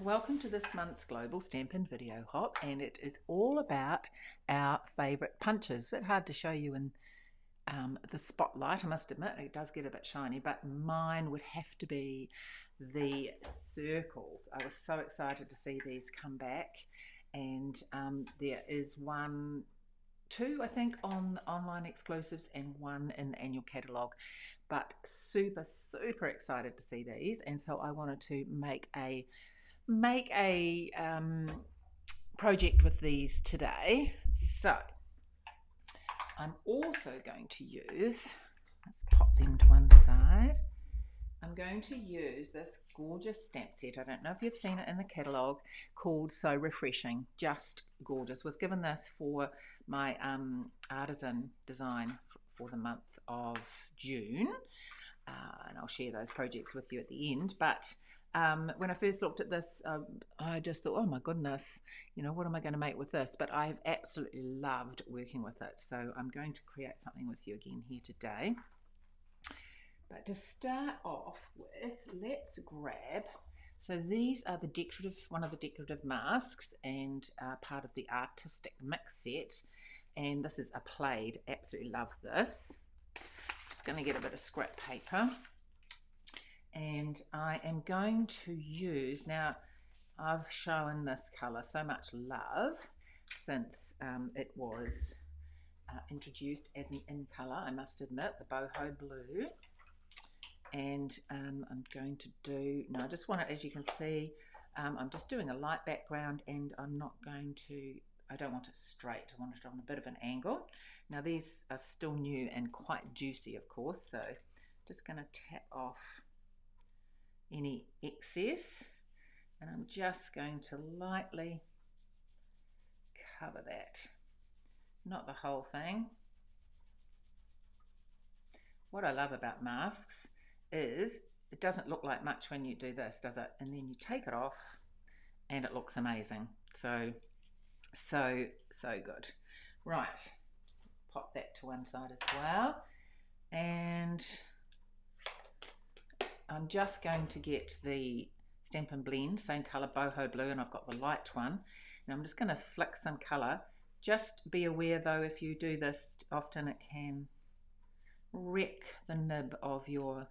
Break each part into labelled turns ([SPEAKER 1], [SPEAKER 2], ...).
[SPEAKER 1] welcome to this month's Global Stampin Video Hop, and it is all about our favourite punches. A bit hard to show you in the spotlight, I must admit. It does get a bit shiny, but mine would have to be the circles. I was so excited to see these come back, and there is two, I think, on online exclusives and one in the annual catalogue, but super excited to see these. And so I wanted to make a project with these today. So I'm also going to use, let's pop them to one side, I'm going to use this gorgeous stamp set. I don't know if you've seen it in the catalogue, called So Refreshing. Just gorgeous. Was given this for my artisan design for the month of June, and I'll share those projects with you at the end. But when I first looked at this, I just thought, oh my goodness, you know, what am I going to make with this? But I've absolutely loved working with it, so I'm going to create something with you again here today. But to start off with, let's grab, so these are the decorative, one of the decorative masks, and part of the artistic mix set, and this is a plaid. Absolutely love this. Just going to get a bit of scrap paper, and I am going to use, now I've shown this colour so much love since it was introduced as an in colour, I must admit, the boho blue. And I'm going to do, no, I just want it, as you can see, I'm just doing a light background, and I'm not going to, I don't want it straight, I want it on a bit of an angle. Now these are still new and quite juicy, of course, so just going to tap off any excess, and I'm just going to lightly cover that, not the whole thing. What I love about masks is it doesn't look like much when you do this, does it? And then you take it off and it looks amazing. So good. Right, pop that to one side as well, and I'm just going to get the Stampin' Blend, same colour, boho blue, and I've got the light one. Now I'm just going to flick some colour. Just be aware though, if you do this often, it can wreck the nib of your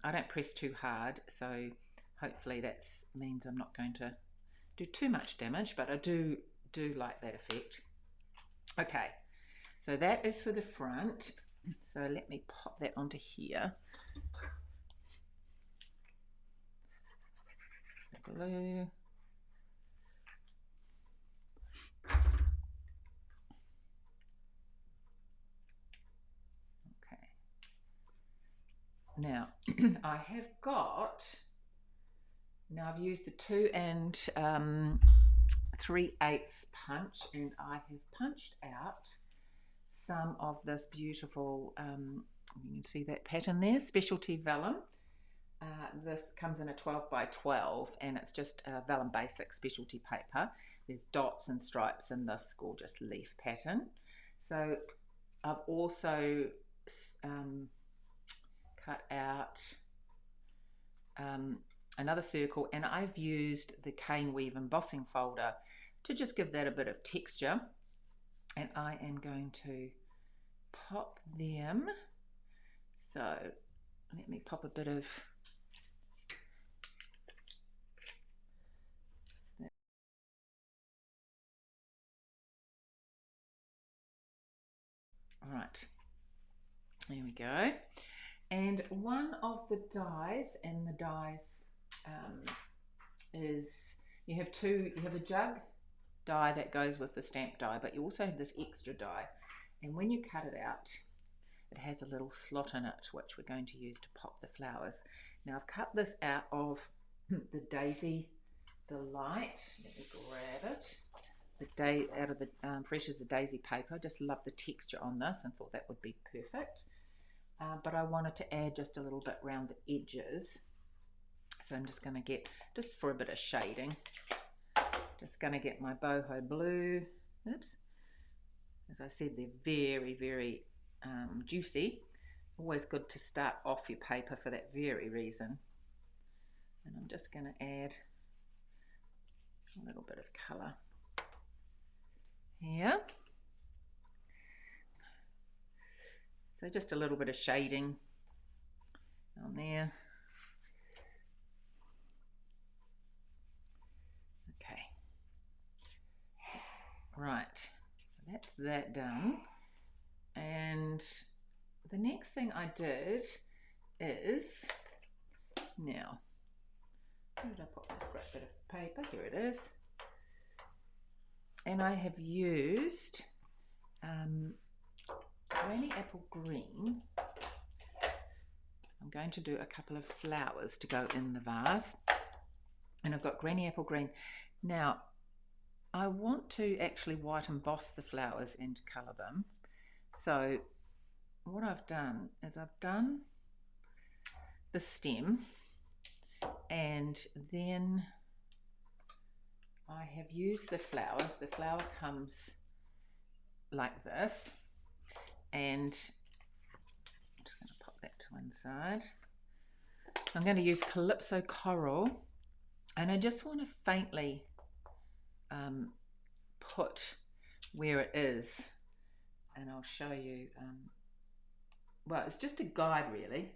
[SPEAKER 1] I don't press too hard, so hopefully that means I'm not going to do too much damage, but I do like that effect. Okay, so that is for the front, so let me pop that onto here. Blue. Now, I have got, now I've used the 2 3/8 punch, and I have punched out some of this beautiful, you can see that pattern there, specialty vellum. This comes in a 12 by 12, and it's just a vellum basic specialty paper. There's dots and stripes in this gorgeous leaf pattern. So I've also cut out another circle, and I've used the cane weave embossing folder to just give that a bit of texture, and I am going to pop them, so let me pop a bit of that. All right, there we go. And one of the dies, and the dies is, you have a jug die that goes with the stamp die, but you also have this extra die, and when you cut it out, it has a little slot in it which we're going to use to pop the flowers. Now I've cut this out of the Daisy Delight, let me grab it, out of the Fresh as a Daisy paper. Just love the texture on this and thought that would be perfect. But I wanted to add just a little bit around the edges, so I'm just going to get, just for a bit of shading, just going to get my boho blue. Oops, as I said, they're very juicy. Always good to start off your paper for that very reason. And I'm just going to add a little bit of colour here. So just a little bit of shading on there. Okay. Right, so that's that done. And the next thing I did is, now, where did I put this great bit of paper? Here it is. And I have used Granny Apple Green. I'm going to do a couple of flowers to go in the vase. And I've got Granny Apple Green. Now, I want to actually white emboss the flowers and colour them. So what I've done is I've done the stem, and then I have used the flower. The flower comes like this, and I'm just going to pop that to one side. I'm going to use Calypso Coral, and I just want to faintly put where it is, and I'll show you. Well, it's just a guide really.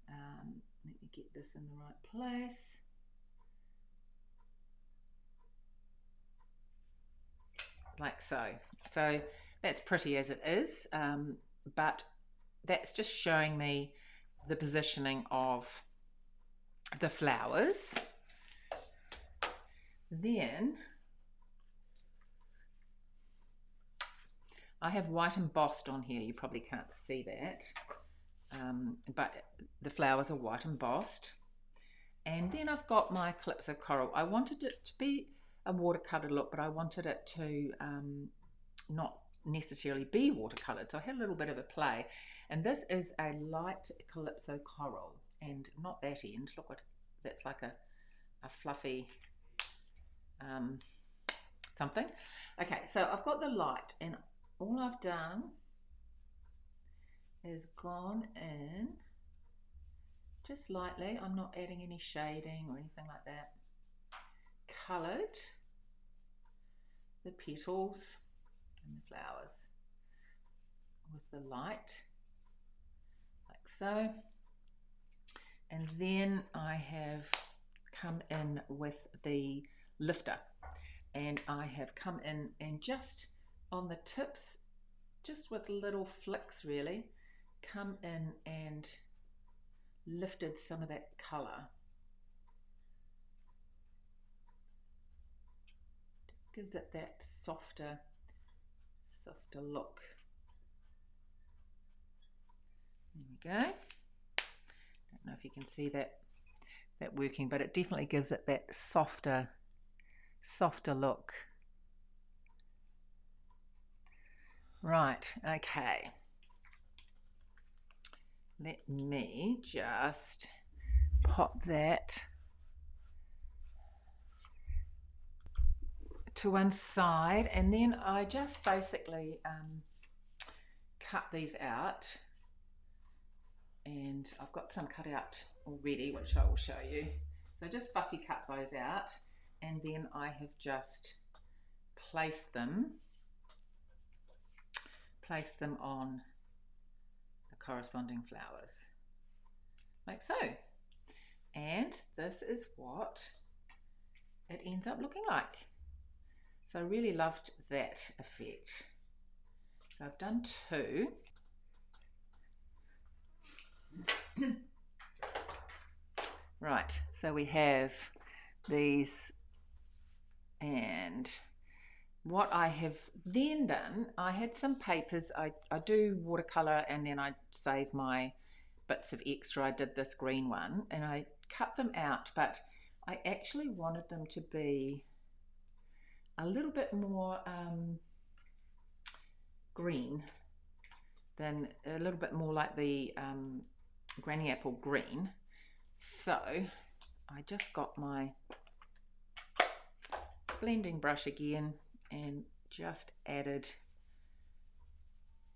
[SPEAKER 1] Let me get this in the right place. Like so. So that's pretty as it is, but that's just showing me the positioning of the flowers. Then I have white embossed on here. You probably can't see that, but the flowers are white embossed. And then I've got my Calypso Coral. I wanted it to be a watercolour look, but I wanted it to not necessarily be watercoloured. So I had a little bit of a play. And this is a light Calypso Coral, and not that end. Look what that's like, a fluffy something. Okay, so I've got the light, and all I've done is gone in just lightly. I'm not adding any shading or anything like that. Coloured the petals and the flowers with the light, like so. And then I have come in with the lifter, and I have come in and just on the tips, just with little flicks really, come in and lifted some of that colour. Just gives it that softer look. There we go. Don't know if you can see that working, but it definitely gives it that softer look. Right, okay. Let me just pop that to one side, and then I just basically cut these out, and I've got some cut out already, which I will show you. So just fussy cut those out, and then I have just placed them on the corresponding flowers, like so. And this is what it ends up looking like. So I really loved that effect. So I've done two. Right, so we have these, and what I have then done, I had some papers. I do watercolour, and then I save my bits of extra. I did this green one, and I cut them out, but I actually wanted them to be a little bit more green, than a little bit more like the Granny Apple Green. So I just got my blending brush again and just added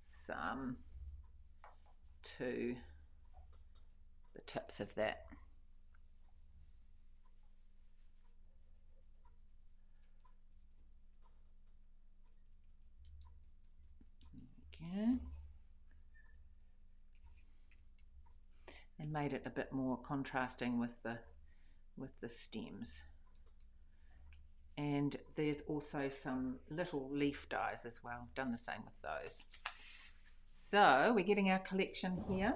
[SPEAKER 1] some to the tips of that. Yeah. And made it a bit more contrasting with the stems. And there's also some little leaf dies as well. Done the same with those. So we're getting our collection here.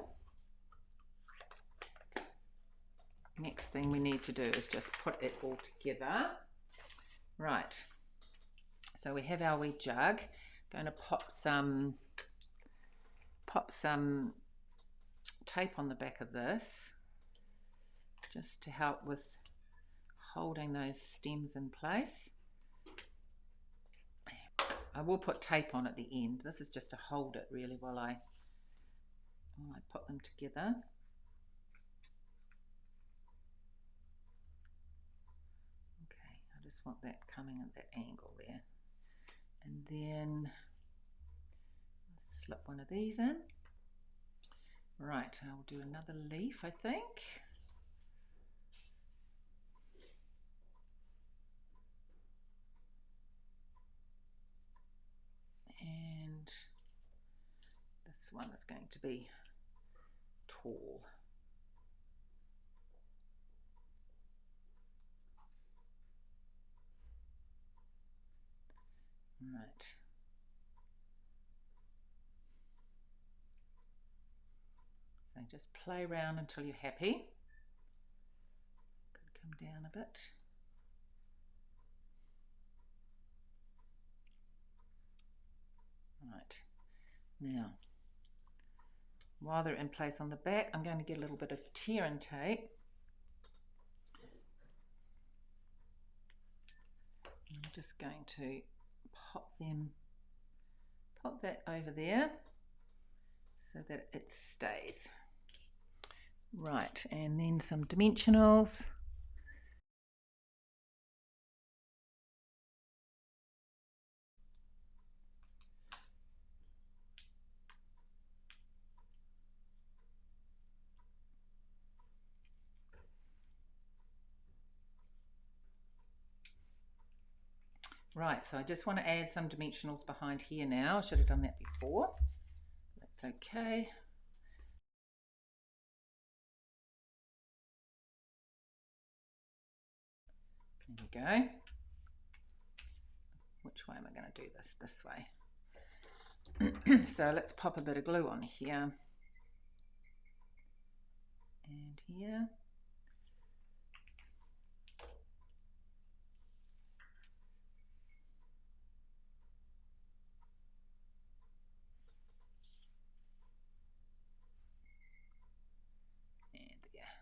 [SPEAKER 1] Next thing we need to do is just put it all together. Right. So we have our wee jug. Going to pop some tape on the back of this, just to help with holding those stems in place. I will put tape on at the end. This is just to hold it really while I put them together. Okay, I just want that coming at that angle there. And then slip one of these in. Right, I'll do another leaf, I think. And this one is going to be tall. Right. So just play around until you're happy. Could come down a bit. Right. Now, while they're in place on the back, I'm going to get a little bit of tear and tape. I'm just going to pop that over there so that it stays. Right, and then some dimensionals. Right, so I just want to add some dimensionals behind here now. I should have done that before. That's okay. There we go. Which way am I going to do this? This way. So let's pop a bit of glue on here. And here. And there.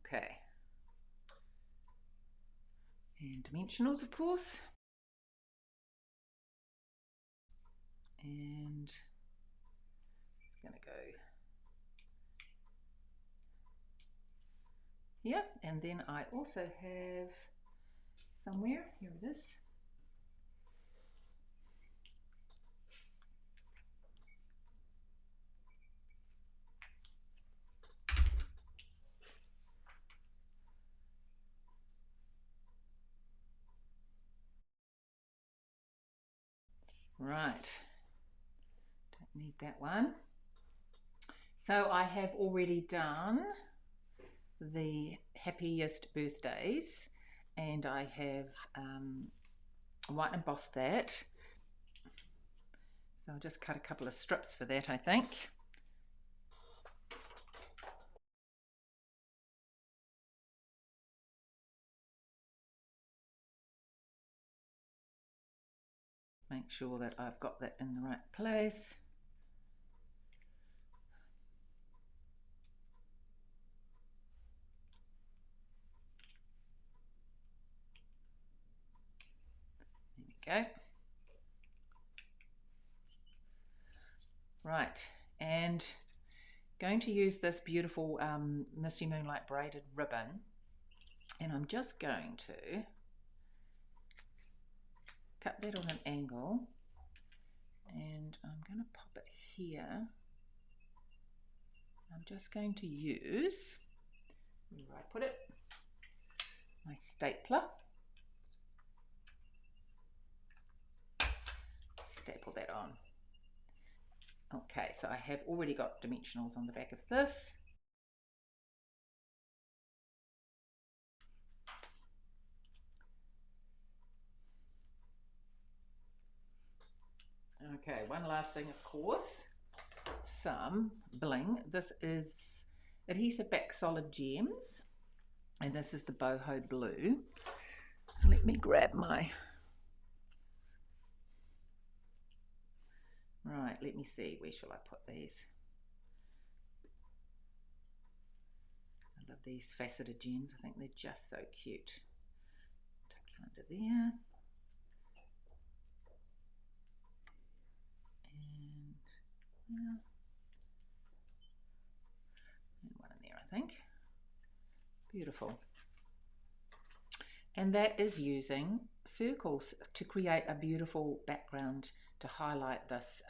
[SPEAKER 1] Okay. And dimensionals, of course. And it's going to go here. And then I also have somewhere, here it is. Right, don't need that one. So I have already done the happiest birthdays, and I have white embossed that. So I'll just cut a couple of strips for that, I think. Make sure that I've got that in the right place. There we go. Right, and going to use this beautiful Misty Moonlight braided ribbon, and I'm just going to cut that on an angle, and I'm going to pop it here. I'm just going to use, where I put it, my stapler. Staple that on. Okay, so I have already got dimensionals on the back of this. Okay, one last thing, of course, some bling. This is adhesive back solid gems, and this is the boho blue. So let me grab my, right, let me see, where shall I put these? I love these faceted gems, I think they're just so cute. Tuck you under there. And one in there, I think. Beautiful. And that is using circles to create a beautiful background to highlight this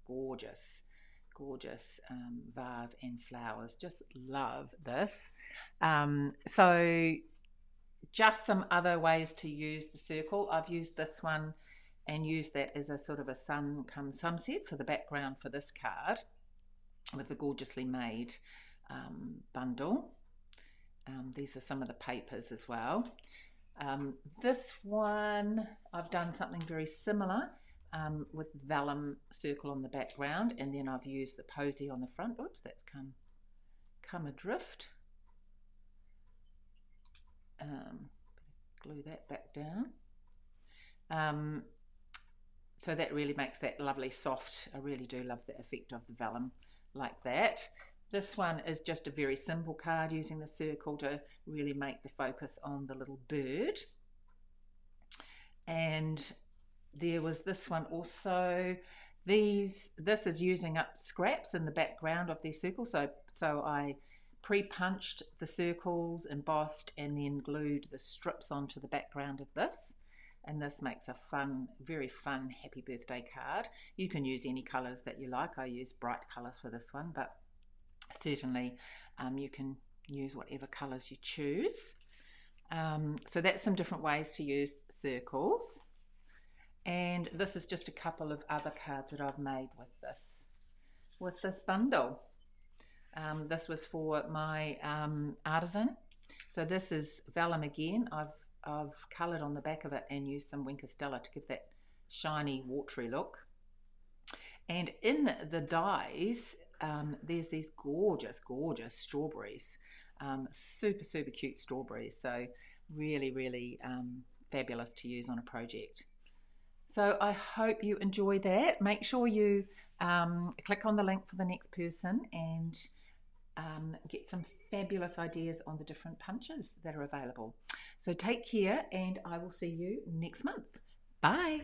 [SPEAKER 1] gorgeous vase and flowers. Just love this. So just some other ways to use the circle. I've used this one and used that as a sort of a sun come sunset for the background for this card with the gorgeously made bundle. These are some of the papers as well. This one I've done something very similar with vellum circle on the background, and then I've used the posy on the front. Oops, that's come adrift. Glue that back down. So that really makes that lovely soft. I really do love the effect of the vellum like that. This one is just a very simple card using the circle to really make the focus on the little bird. And there was this one also. This is using up scraps in the background of these circles. So I pre-punched the circles, embossed, and then glued the strips onto the background of this. And this makes a fun, very fun happy birthday card. You can use any colours that you like. I use bright colours for this one, but certainly you can use whatever colours you choose. So that's some different ways to use circles. And this is just a couple of other cards that I've made with this bundle. This was for my artisan. So this is vellum again. I've coloured on the back of it and used some Winker Stella to give that shiny, watery look. And in the dies, there's these gorgeous strawberries, super cute strawberries. So really fabulous to use on a project. So I hope you enjoy that. Make sure you click on the link for the next person and get some fabulous ideas on the different punches that are available. So take care, and I will see you next month. Bye.